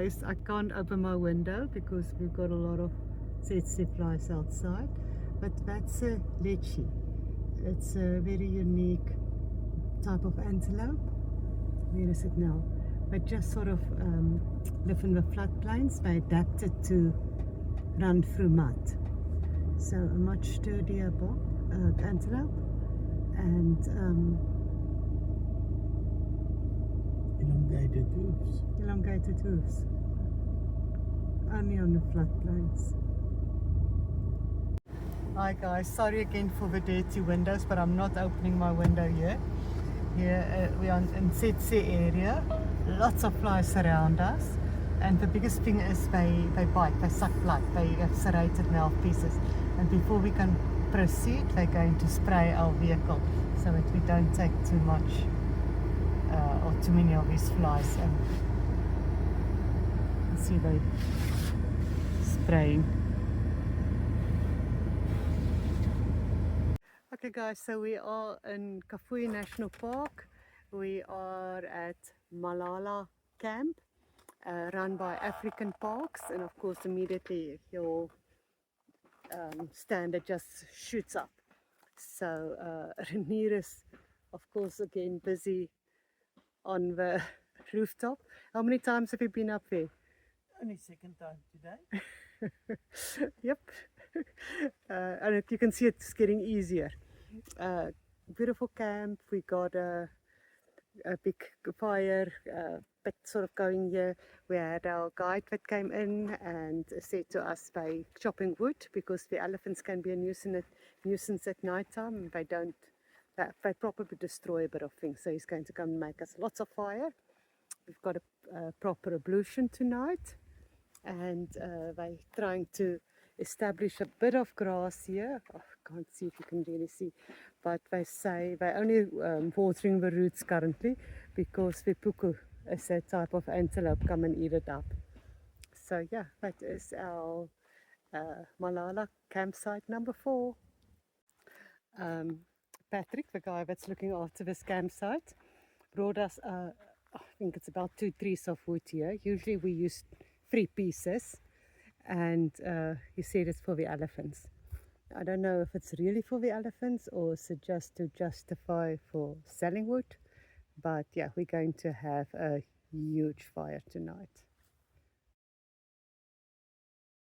guys, I can't open my window because we've got a lot of tsetse flies outside, but that's a lechi. It's a very unique type of antelope. Where is it now? They just sort of live in the floodplains. They adapted to run through mud. So a much sturdier antelope, and elongated hooves. Elongated hooves. Only on the floodplains. Hi guys, sorry again for the dirty windows, but I'm not opening my window here. Here we are in Tsetse area. Lots of flies around us, and the biggest thing is they bite, they suck blood, they have serrated mouth pieces, and before we can proceed they're going to spray our vehicle so that we don't take too much or too many of these flies. And you see they spraying. Okay guys, so we are in Kafue National Park. We are at Malala Camp, run by African Parks, and of course immediately your standard just shoots up. So Renier is of course again busy on the rooftop. How many times have you been up there? Only second time today. Yep. And you can see it's getting easier. Beautiful camp. We got a big fire pit sort of going here. We had our guide that came in and said to us by chopping wood, because the elephants can be a nuisance at night time. They probably destroy a bit of things. So he's going to come and make us lots of fire. We've got a proper ablution tonight, and they're trying to establish a bit of grass here. Oh, I can't see if you can really see, but they say they're only watering the roots currently because the puku is a type of antelope, come and eat it up. So yeah, that is our Malala campsite number 4. Patrick, the guy that's looking after this campsite, brought us I think it's about 2 trees of wood here. Usually we use 3 pieces, and he said it's for the elephants. I don't know if it's really for the elephants or is it just to justify for selling wood, but yeah, we're going to have a huge fire tonight.